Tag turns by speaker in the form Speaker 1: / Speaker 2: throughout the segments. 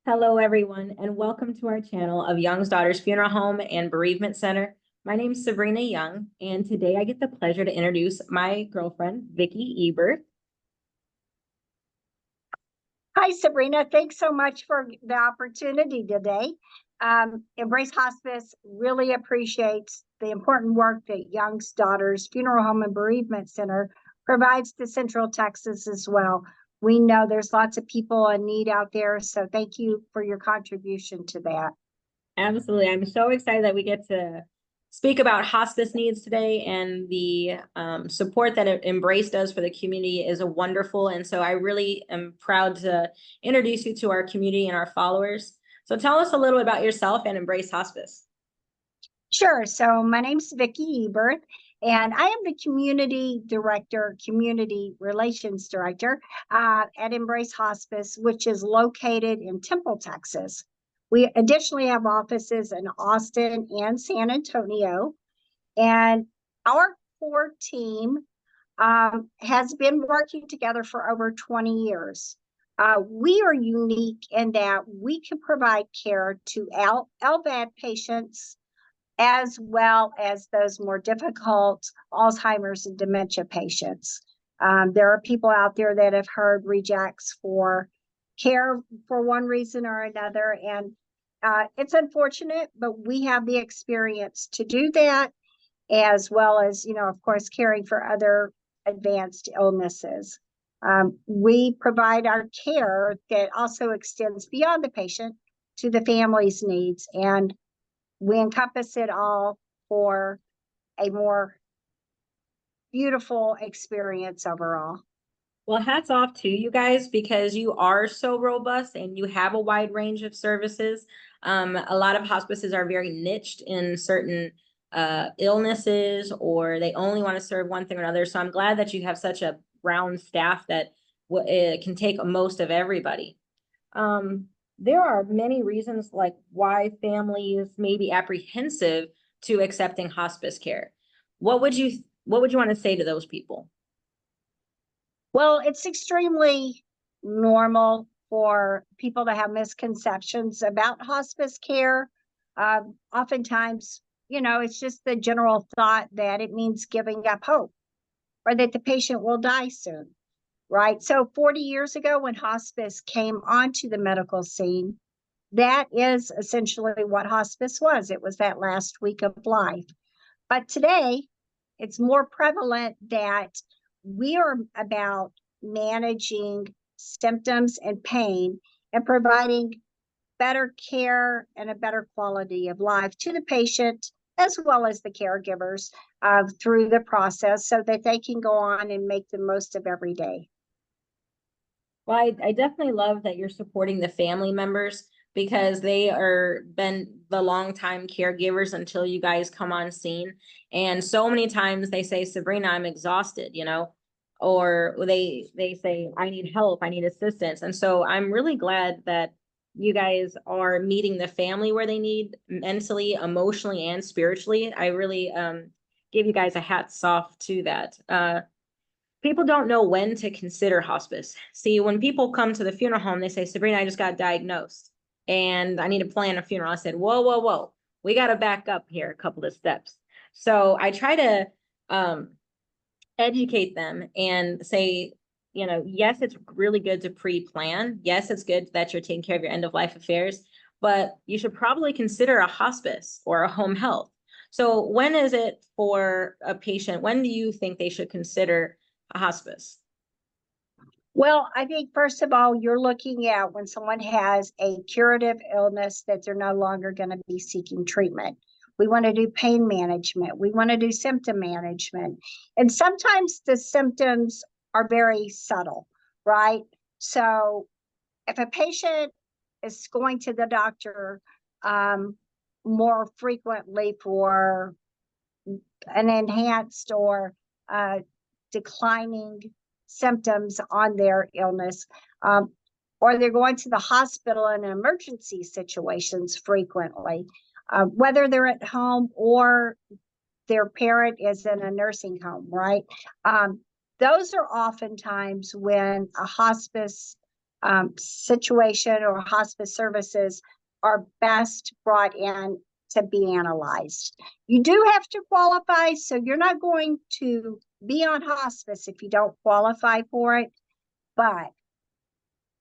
Speaker 1: Hello, everyone, and welcome to our channel of Young's Daughters Funeral Home and Bereavement Center. My name is Sabrina Young, and today I get the pleasure to introduce my girlfriend, Vickie Eberth.
Speaker 2: Hi, Sabrina. Thanks so much for the opportunity today. Embrace Hospice really appreciates the important work that Young's Daughters Funeral Home and Bereavement Center provides to Central Texas as well. We know there's lots of people in need out there, so thank you for your contribution to that.
Speaker 1: Absolutely. I'm so excited that we get to speak about hospice needs today, and the support that Embrace does for the community is wonderful. And so I really am proud to introduce you to our community and our followers. So tell us a little about yourself and Embrace Hospice.
Speaker 2: Sure. So my name's Vickie Eberth, and I am the community director, community relations director at Embrace Hospice, which is located in Temple, Texas. We additionally have offices in Austin and San Antonio, and our core team has been working together for over 20 years. We are unique in that we can provide care to LVAD patients as well as those more difficult Alzheimer's and dementia patients. There are people out there that have heard rejects for care for one reason or another, and it's unfortunate, but we have the experience to do that, as well as, of course, caring for other advanced illnesses. We provide our care that also extends beyond the patient to the family's needs, and we encompass it all for a more beautiful experience overall.
Speaker 1: Well, hats off to you guys, because you are so robust and you have a wide range of services. A lot of hospices are very niched in certain illnesses, or they only want to serve one thing or another. So I'm glad that you have such a round staff that can take most of everybody. There are many reasons like why families may be apprehensive to accepting hospice care. What would you want to say to those people?
Speaker 2: Well, it's extremely normal for people to have misconceptions about hospice care. Oftentimes, it's just the general thought that it means giving up hope or that the patient will die soon. Right. So 40 years ago, when hospice came onto the medical scene, that is essentially what hospice was. It was that last week of life. But today, it's more prevalent that we are about managing symptoms and pain and providing better care and a better quality of life to the patient as well as the caregivers through the process, so that they can go on and make the most of every day.
Speaker 1: Well, I definitely love that you're supporting the family members, because they are been the longtime caregivers until you guys come on scene. And so many times they say, Sabrina, I'm exhausted, or they say, I need help, I need assistance. And so I'm really glad that you guys are meeting the family where they need, mentally, emotionally, and spiritually. I really give you guys a hats off to that. People don't know when to consider hospice. See, when people come to the funeral home, they say, Sabrina, I just got diagnosed and I need to plan a funeral. I said, whoa, whoa, whoa. We got to back up here a couple of steps. So I try to educate them and say, yes, it's really good to pre-plan. Yes, it's good that you're taking care of your end-of-life affairs, but you should probably consider a hospice or a home health. So when is it for a patient? When do you think they should consider a hospice?
Speaker 2: Well, I think first of all, you're looking at when someone has a curative illness that they're no longer going to be seeking treatment. We want to do pain management. We want to do symptom management. And sometimes the symptoms are very subtle, right? So if a patient is going to the doctor more frequently for an enhanced or declining symptoms on their illness, or they're going to the hospital in emergency situations frequently, whether they're at home or their parent is in a nursing home, right? Those are oftentimes when a hospice situation or hospice services are best brought in to be analyzed. You do have to qualify, so you're not going to be on hospice if you don't qualify for it. But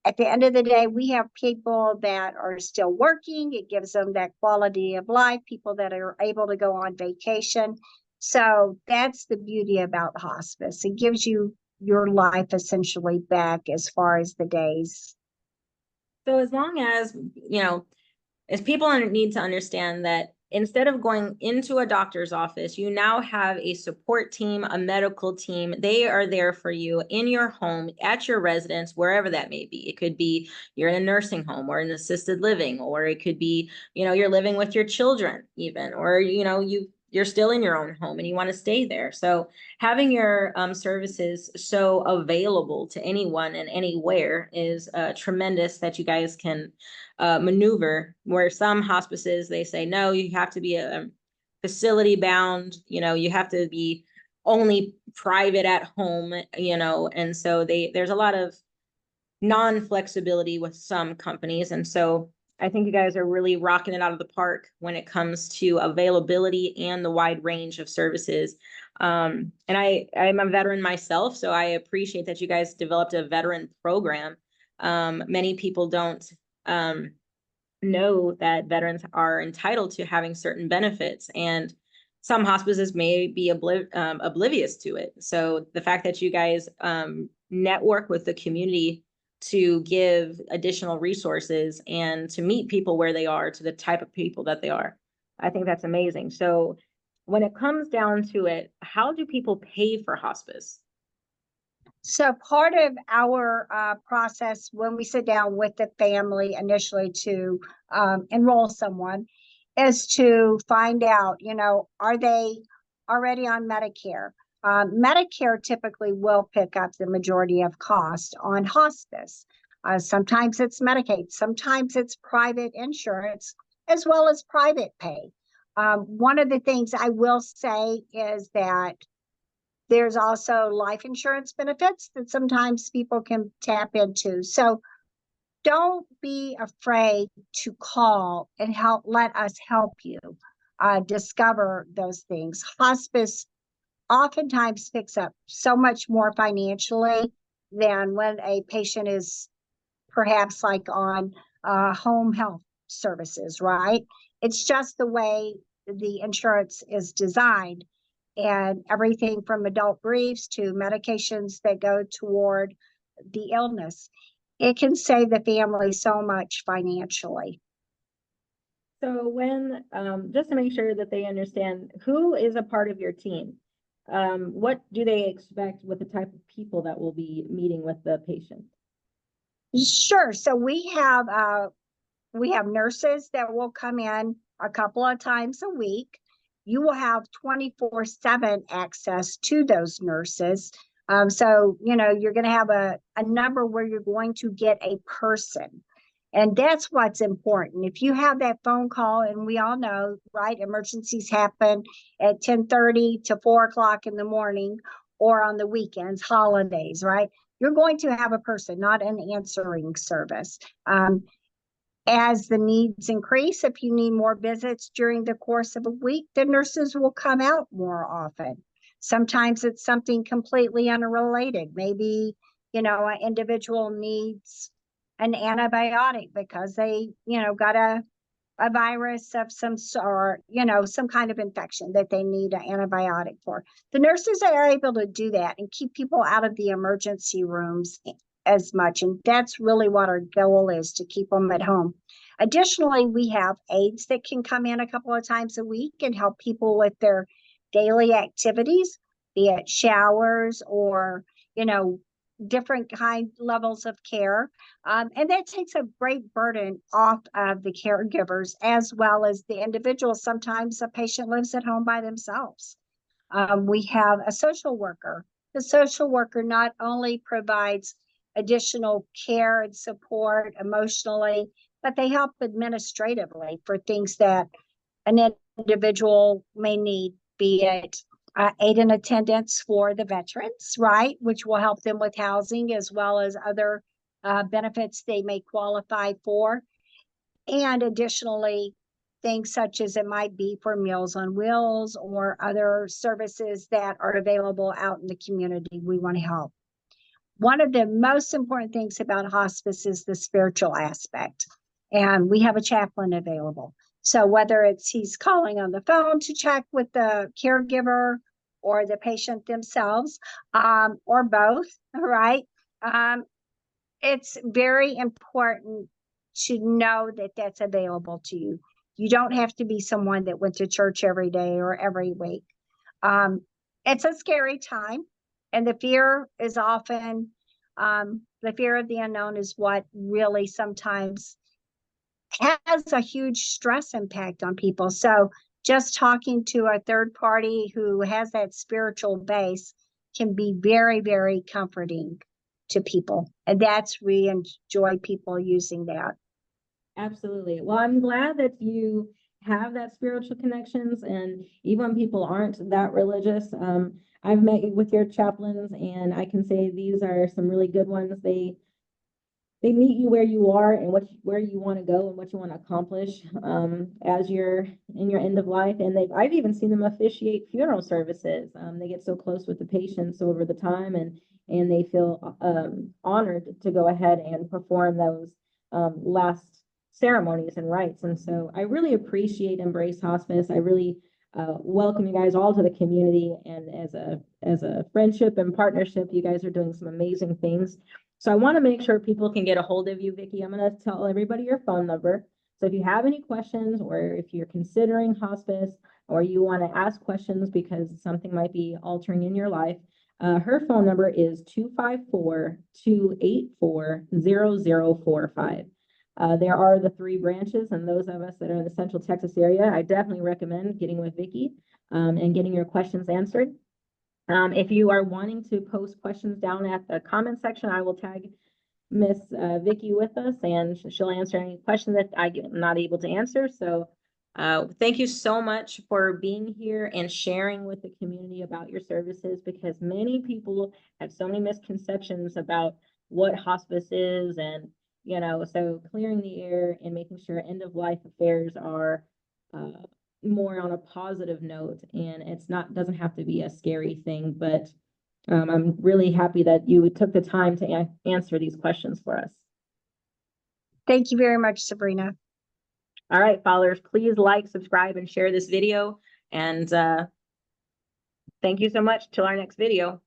Speaker 2: at the end of the day, we have people that are still working. It gives them that quality of life, people that are able to go on vacation. So that's the beauty about hospice. It gives you your life essentially back as far as the days.
Speaker 1: So as long as, as people need to understand that instead of going into a doctor's office, you now have a support team, a medical team. They are there for you in your home, at your residence, wherever that may be. It could be you're in a nursing home or an assisted living, or it could be, you're living with your children even, or, you're still in your own home and you want to stay there. So having your services so available to anyone and anywhere is tremendous that you guys can maneuver, where some hospices, they say, no, you have to be a facility bound, you have to be only private at home, and so there's a lot of non-flexibility with some companies. And so I think you guys are really rocking it out of the park when it comes to availability and the wide range of services. And I'm a veteran myself, so I appreciate that you guys developed a veteran program. Many people don't know that veterans are entitled to having certain benefits, and some hospices may be oblivious to it. So the fact that you guys network with the community to give additional resources and to meet people where they are, to the type of people that they are, I think that's amazing. So when it comes down to it, how do people pay for hospice?
Speaker 2: So part of our process when we sit down with the family initially to enroll someone is to find out, are they already on Medicare? Medicare typically will pick up the majority of cost on hospice. Sometimes it's Medicaid, sometimes it's private insurance, as well as private pay. One of the things I will say is that there's also life insurance benefits that sometimes people can tap into. So don't be afraid to call and let us help you discover those things. Hospice oftentimes picks up so much more financially than when a patient is perhaps like on home health services, right? It's just the way the insurance is designed, and everything from adult briefs to medications that go toward the illness. It can save the family so much financially.
Speaker 1: So when, just to make sure that they understand who is a part of your team, what do they expect with the type of people that will be meeting with the patient?
Speaker 2: Sure. So we have nurses that will come in a couple of times a week. You will have 24/7 access to those nurses. So, you're going to have a number where you're going to get a person. And that's what's important. If you have that phone call, and we all know, right, emergencies happen at 10:30 to 4 o'clock in the morning or on the weekends, holidays, right? You're going to have a person, not an answering service. As the needs increase, if you need more visits during the course of a week, the nurses will come out more often. Sometimes it's something completely unrelated. Maybe, an individual needs an antibiotic because they, got a virus of some sort, some kind of infection that they need an antibiotic for. The nurses are able to do that and keep people out of the emergency rooms as much. And that's really what our goal is, to keep them at home. Additionally, we have aides that can come in a couple of times a week and help people with their daily activities, be it showers or, different kind levels of care. And that takes a great burden off of the caregivers as well as the individuals. Sometimes a patient lives at home by themselves. We have a social worker. The social worker not only provides additional care and support emotionally, but they help administratively for things that an individual may need, be it aid and attendance for the veterans, right, which will help them with housing as well as other benefits they may qualify for. And additionally, things such as it might be for Meals on Wheels or other services that are available out in the community. We want to help. One of the most important things about hospice is the spiritual aspect. And we have a chaplain available. So whether it's he's calling on the phone to check with the caregiver or the patient themselves, or both, right? It's very important to know that that's available to you. You don't have to be someone that went to church every day or every week. It's a scary time, and the fear is often, the fear of the unknown is what really sometimes has a huge stress impact on people. So just talking to a third party who has that spiritual base can be very, very comforting to people. And that's, we enjoy people using that.
Speaker 1: Absolutely. Well, I'm glad that you have that spiritual connections, and even when people aren't that religious, I've met with your chaplains, and I can say these are some really good ones. They meet you where you are and where you want to go and what you want to accomplish as you're in your end of life. And I've even seen them officiate funeral services. They get so close with the patients over the time, and they feel honored to go ahead and perform those last ceremonies and rites. And so I really appreciate Embrace Hospice. I really welcome you guys all to the community, and as a friendship and partnership, you guys are doing some amazing things. So I want to make sure people can get a hold of you, Vickie. I'm going to tell everybody your phone number. So if you have any questions, or if you're considering hospice, or you want to ask questions because something might be altering in your life, her phone number is 254-284-0045. There are the 3 branches, and those of us that are in the Central Texas area, I definitely recommend getting with Vickie and getting your questions answered. If you are wanting to post questions down at the comment section, I will tag Miss Vickie with us, and she'll answer any question that I'm not able to answer. So thank you so much for being here and sharing with the community about your services, because many people have so many misconceptions about what hospice is, and so clearing the air and making sure end of life affairs are more on a positive note, and doesn't have to be a scary thing. But I'm really happy that you took the time to answer these questions for us.
Speaker 2: Thank you very much, Sabrina.
Speaker 1: All right, followers, please like, subscribe, and share this video. And thank you so much. Till our next video.